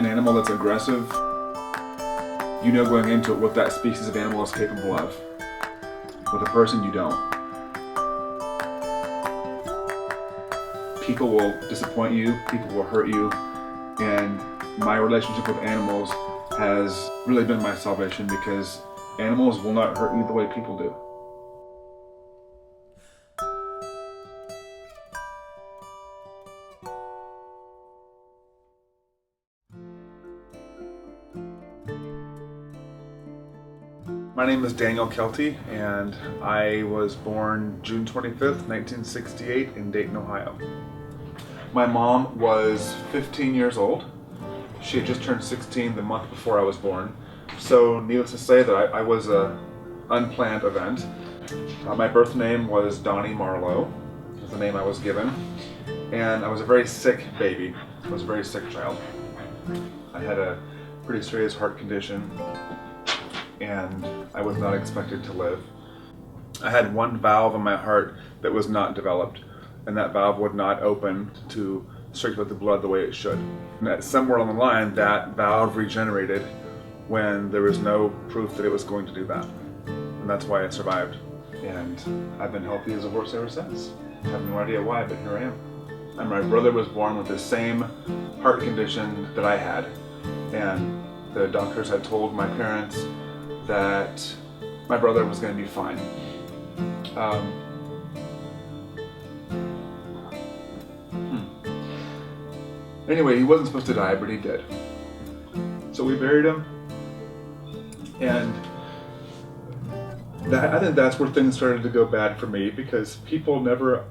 an animal that's aggressive, you know going into it what that species of animal is capable of. With a person, you don't. People will disappoint you, people will hurt you, and my relationship with animals has really been my salvation because animals will not hurt you the way people do. My name is Daniel Kelty, and I was born June 25th, 1968 in Dayton, Ohio. My mom was 15 years old. She had just turned 16 the month before I was born. So needless to say that I was an unplanned event. My birth name was Donnie Marlowe, was the name I was given. And I was a very sick baby. I was a very sick child. I had a pretty serious heart condition, and I was not expected to live. I had one valve in my heart that was not developed, and that valve would not open to circulate the blood the way it should. And somewhere along the line, that valve regenerated when there was no proof that it was going to do that. And that's why I survived. And I've been healthy as a horse ever since. I have no idea why, but here I am. And my brother was born with the same heart condition that I had. And the doctors had told my parents that my brother was going to be fine. Anyway, he wasn't supposed to die, but he did. So we buried him, and I think that's where things started to go bad for me, because people never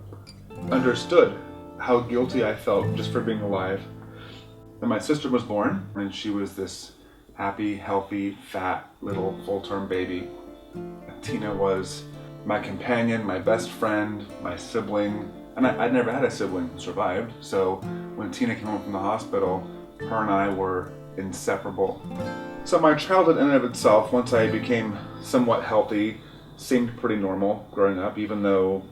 understood how guilty I felt just for being alive. And my sister was born, and she was this happy, healthy, fat, little full-term baby. Tina was my companion, my best friend, my sibling, and I'd never had a sibling who survived, so when Tina came home from the hospital, her and I were inseparable. So my childhood in and of itself, once I became somewhat healthy, seemed pretty normal growing up, even though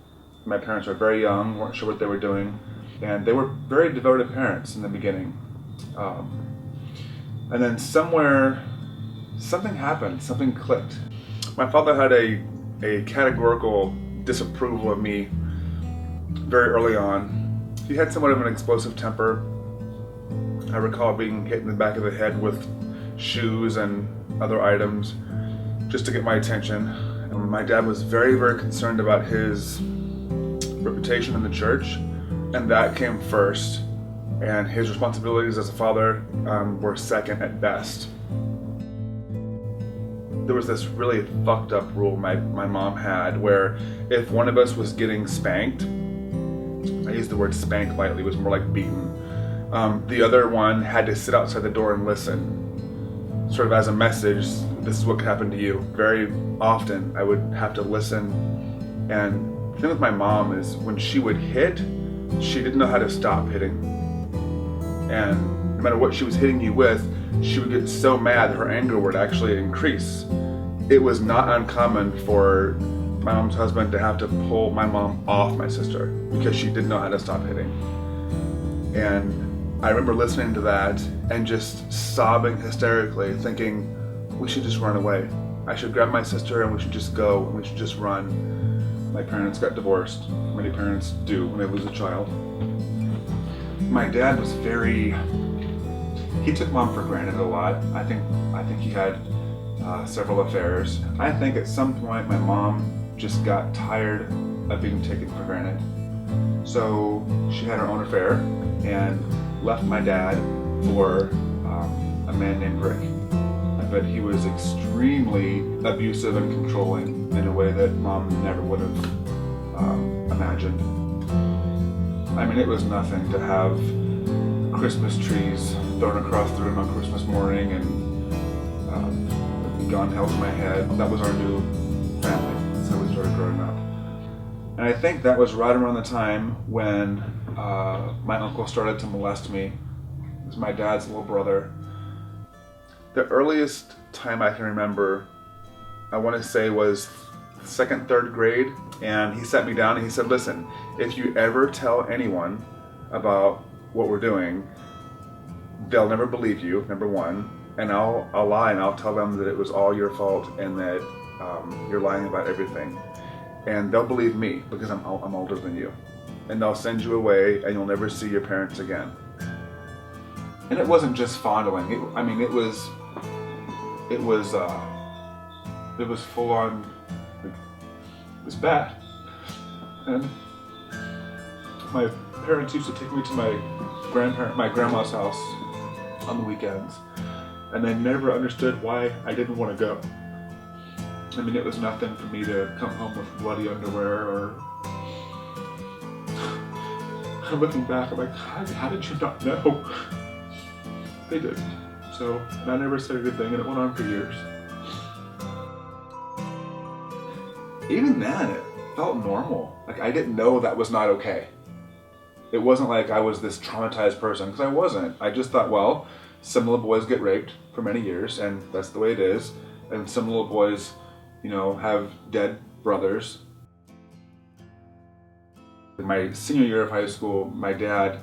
my parents were very young, weren't sure what they were doing, and they were very devoted parents in the beginning. And then somewhere, something happened, something clicked. My father had a categorical disapproval of me very early on. He had somewhat of an explosive temper. I recall being hit in the back of the head with shoes and other items just to get my attention. And my dad was very, very concerned about his reputation in the church, and that came first. And his responsibilities as a father were second at best. There was this really fucked up rule my mom had where if one of us was getting spanked, I use the word spank lightly, it was more like beaten, the other one had to sit outside the door and listen, sort of as a message, this is what could happen to you. Very often I would have to listen, and the thing with my mom is when she would hit, she didn't know how to stop hitting. And no matter what she was hitting you with, she would get so mad that her anger would actually increase. It was not uncommon for my mom's husband to have to pull my mom off my sister because she didn't know how to stop hitting. And I remember listening to that and just sobbing hysterically, thinking, we should just run away. I should grab my sister and we should just go and we should just run. My parents got divorced. Many parents do when they lose a child. My dad was he took mom for granted a lot. I think he had several affairs. I think at some point my mom just got tired of being taken for granted. So she had her own affair and left my dad for a man named Rick. But he was extremely abusive and controlling in a way that mom never would have imagined. I mean, it was nothing to have Christmas trees thrown across the room on Christmas morning and gun held to my head. That was our new family. That's how we started growing up. And I think that was right around the time when my uncle started to molest me. He was my dad's little brother. The earliest time I can remember, I want to say was second, third grade, and he sat me down and he said, listen, if you ever tell anyone about what we're doing, they'll never believe you, number one, and I'll lie and I'll tell them that it was all your fault and that you're lying about everything. And they'll believe me because I'm older than you. And they'll send you away and you'll never see your parents again. And it wasn't just fondling. It was full on. It was bad. And my parents used to take me to my grandma's house on the weekends, and they never understood why I didn't want to go. I mean, it was nothing for me to come home with bloody underwear or. Looking back, I'm like, how did you not know? They did. So, and I never said a good thing, and it went on for years. Even then, it felt normal. Like, I didn't know that was not okay. It wasn't like I was this traumatized person, because I wasn't. I just thought, well, some little boys get raped for many years, and that's the way it is. And some little boys, have dead brothers. In my senior year of high school, my dad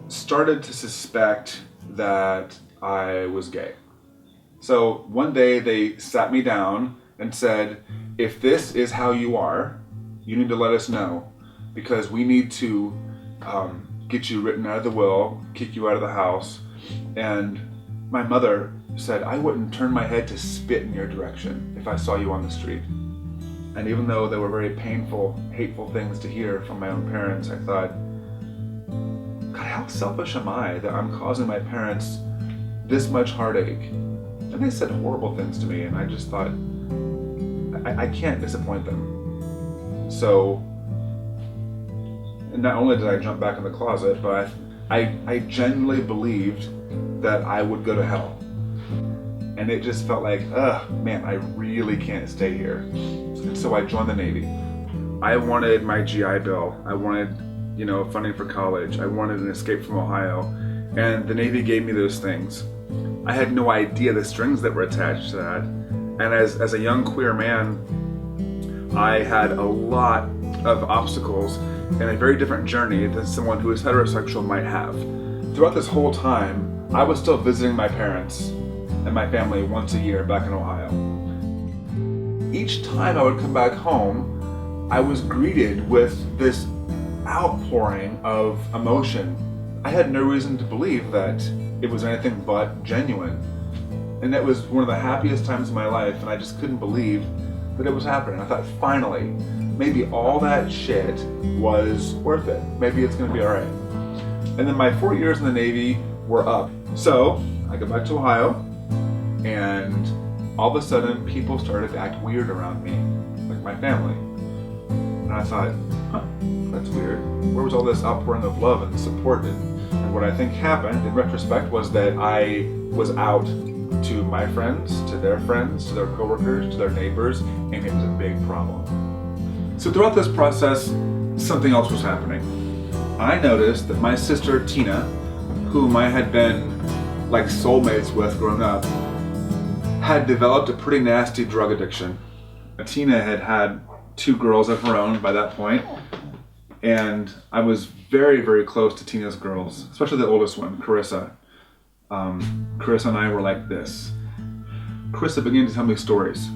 started to suspect that I was gay. So one day they sat me down and said, if this is how you are, you need to let us know, because we need to get you written out of the will, kick you out of the house. And my mother said, I wouldn't turn my head to spit in your direction if I saw you on the street. And even though they were very painful, hateful things to hear from my own parents, I thought, God, how selfish am I that I'm causing my parents this much heartache? And they said horrible things to me, and I just thought, I can't disappoint them. So, and not only did I jump back in the closet, but I genuinely believed that I would go to hell. And it just felt like, man, I really can't stay here. And so I joined the Navy. I wanted my GI Bill. I wanted, funding for college. I wanted an escape from Ohio. And the Navy gave me those things. I had no idea the strings that were attached to that. And as a young queer man, I had a lot of obstacles and a very different journey than someone who is heterosexual might have. Throughout this whole time, I was still visiting my parents and my family once a year back in Ohio. Each time I would come back home, I was greeted with this outpouring of emotion. I had no reason to believe that it was anything but genuine. And that was one of the happiest times of my life, and I just couldn't believe that it was happening. I thought, finally, maybe all that shit was worth it. Maybe it's gonna be all right. And then my 4 years in the Navy were up. So I got back to Ohio, and all of a sudden people started to act weird around me, like my family. And I thought, that's weird. Where was all this outpouring of love and support? And what I think happened in retrospect was that I was out to my friends, to their coworkers, to their neighbors, and it was a big problem. So throughout this process, something else was happening. I noticed that my sister Tina, whom I had been like soulmates with growing up, had developed a pretty nasty drug addiction. Tina had had 2 girls of her own by that point, and I was very, very close to Tina's girls, especially the oldest one, Carissa. Carissa and I were like this. Carissa began to tell me stories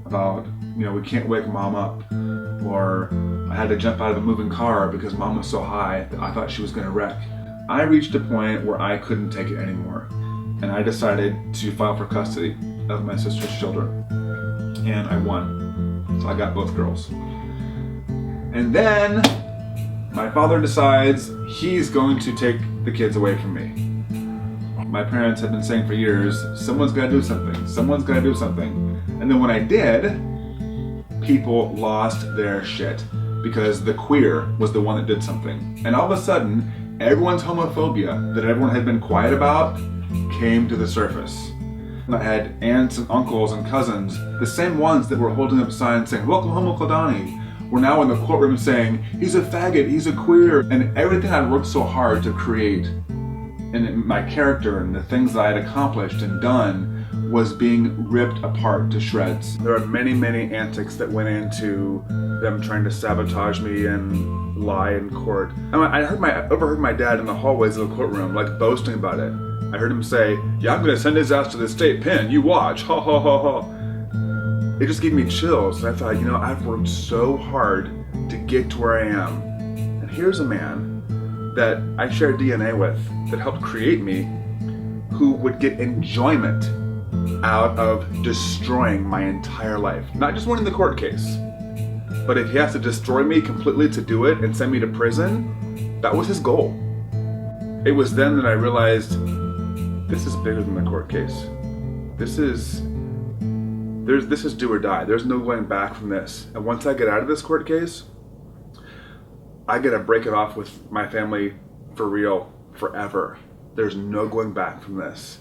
about, we can't wake mom up, or I had to jump out of a moving car because mom was so high that I thought she was going to wreck. I reached a point where I couldn't take it anymore, and I decided to file for custody of my sister's children, and I won. So I got both girls. And then my father decides he's going to take the kids away from me. My parents had been saying for years, someone's got to do something, someone's got to do something. And then when I did, people lost their shit because the queer was the one that did something. And all of a sudden, everyone's homophobia that everyone had been quiet about came to the surface. I had aunts and uncles and cousins, the same ones that were holding up signs saying, "Welcome home, Kladani," were now in the courtroom saying, "He's a faggot, he's a queer." And everything I'd worked so hard to create in my character and the things that I had accomplished and done was being ripped apart to shreds. There are many, many antics that went into them trying to sabotage me and lie in court. I overheard my dad in the hallways of the courtroom, like boasting about it. I heard him say, "Yeah, I'm gonna send his ass to the state pen, you watch, ha ha ha ha." It just gave me chills, and I thought, I've worked so hard to get to where I am. And here's a man that I share DNA with, that helped create me, who would get enjoyment out of destroying my entire life. Not just winning the court case, but if he has to destroy me completely to do it and send me to prison, that was his goal. It was then that I realized, this is bigger than the court case. This is do or die. There's no going back from this. And once I get out of this court case, I gotta break it off with my family for real, forever. There's no going back from this.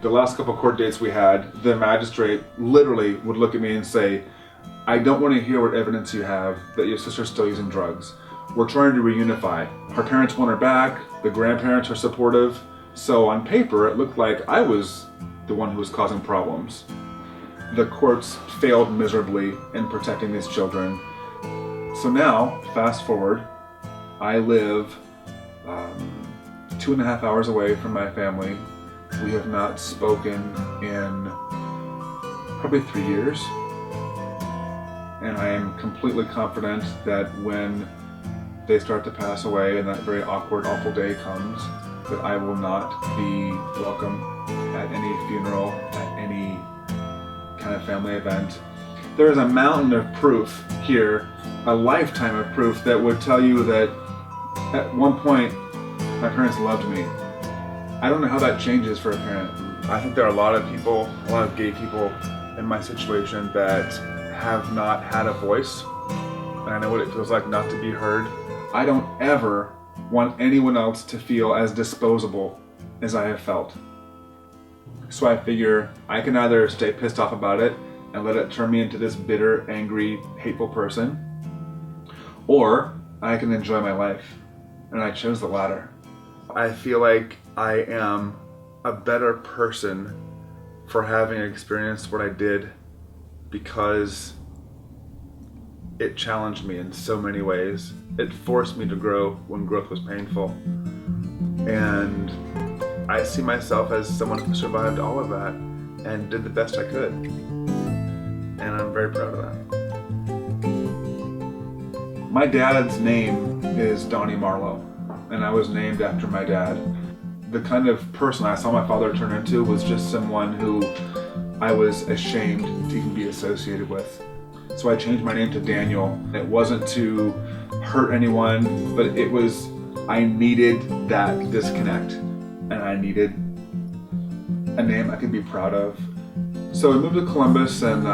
The last couple court dates we had, the magistrate literally would look at me and say, "I don't want to hear what evidence you have that your sister's still using drugs. We're trying to reunify. Her parents want her back, the grandparents are supportive, so on paper it looked like I was the one who was causing problems." The courts failed miserably in protecting these children. So now, fast forward, I live 2.5 hours away from my family. We have not spoken in probably 3 years. And I am completely confident that when they start to pass away and that very awkward, awful day comes, that I will not be welcome at any funeral, at any kind of family event. There is a mountain of proof here, a lifetime of proof that would tell you that at one point my parents loved me. I don't know how that changes for a parent. I think there are a lot of people, a lot of gay people in my situation that have not had a voice, and I know what it feels like not to be heard. I don't ever want anyone else to feel as disposable as I have felt. So I figure I can either stay pissed off about it and let it turn me into this bitter, angry, hateful person, or I can enjoy my life. And I chose the latter. I feel like I am a better person for having experienced what I did, because it challenged me in so many ways. It forced me to grow when growth was painful. And I see myself as someone who survived all of that and did the best I could. And I'm very proud of that. My dad's name is Donnie Marlowe, and I was named after my dad. The kind of person I saw my father turn into was just someone who I was ashamed to even be associated with. So I changed my name to Daniel. It wasn't to hurt anyone, but it was, I needed that disconnect, and I needed a name I could be proud of. So I moved to Columbus, and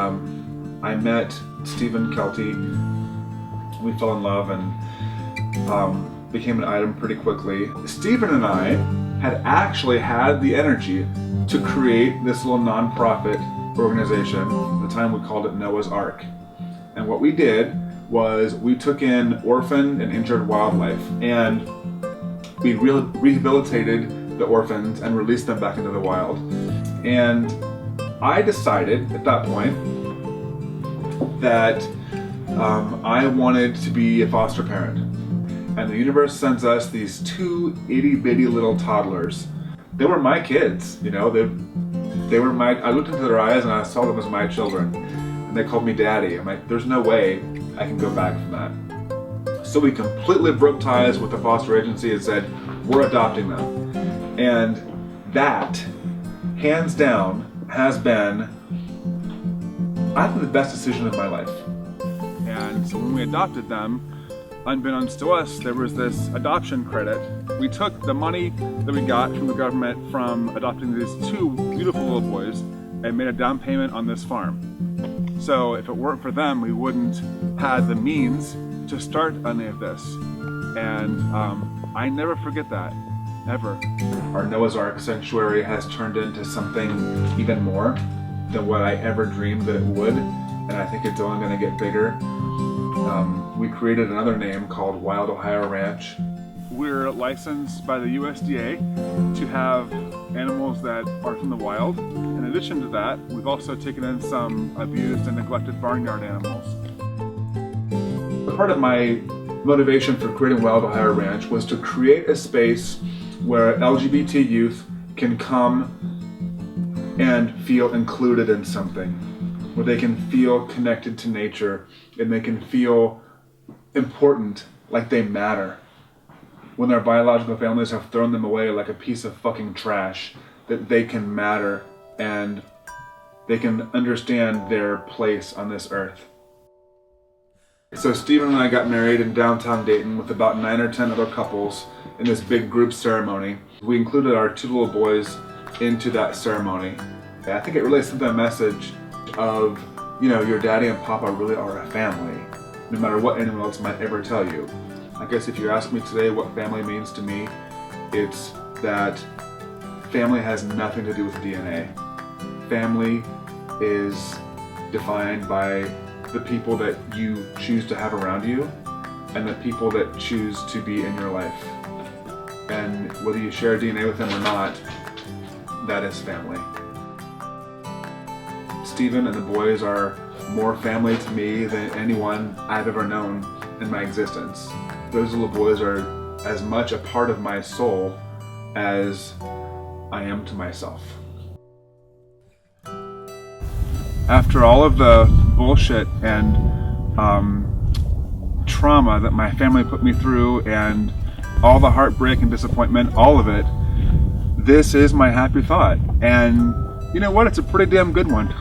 I met Stephen Kelty. We fell in love and became an item pretty quickly. Stephen and I had actually had the energy to create this little nonprofit organization. At the time we called it Noah's Ark. And what we did was we took in orphaned and injured wildlife, and we rehabilitated the orphans and released them back into the wild. And I decided at that point that I wanted to be a foster parent. And the universe sends us these two itty-bitty little toddlers. They were my kids, they were I looked into their eyes and I saw them as my children. And they called me daddy. I'm like, there's no way I can go back from that. So we completely broke ties with the foster agency and said, we're adopting them. And that, hands down, has been, I think, the best decision of my life. And so when we adopted them, unbeknownst to us, there was this adoption credit. We took the money that we got from the government from adopting these two beautiful little boys and made a down payment on this farm. So if it weren't for them, we wouldn't have the means to start any of this. And I never forget that, ever. Our Noah's Ark sanctuary has turned into something even more than what I ever dreamed that it would, and I think it's only going to get bigger. We created another name called Wild Ohio Ranch. We're licensed by the USDA to have animals that are from the wild. In addition to that, we've also taken in some abused and neglected barnyard animals. Part of my motivation for creating Wild Ohio Ranch was to create a space where LGBT youth can come and feel included in something, where they can feel connected to nature and they can feel important, like they matter. When their biological families have thrown them away like a piece of fucking trash, that they can matter and they can understand their place on this earth. So Stephen and I got married in downtown Dayton with about 9 or 10 other couples in this big group ceremony. We included our 2 little boys into that ceremony. I think it really sent a message of, you know, your daddy and papa really are a family, no matter what anyone else might ever tell you. I guess if you ask me today what family means to me, it's that family has nothing to do with DNA. Family is defined by the people that you choose to have around you and the people that choose to be in your life. And whether you share DNA with them or not, that is family. Stephen and the boys are more family to me than anyone I've ever known in my existence. Those little boys are as much a part of my soul as I am to myself. After all of the bullshit and trauma that my family put me through and all the heartbreak and disappointment, all of it, this is my happy thought. And you know what? It's a pretty damn good one.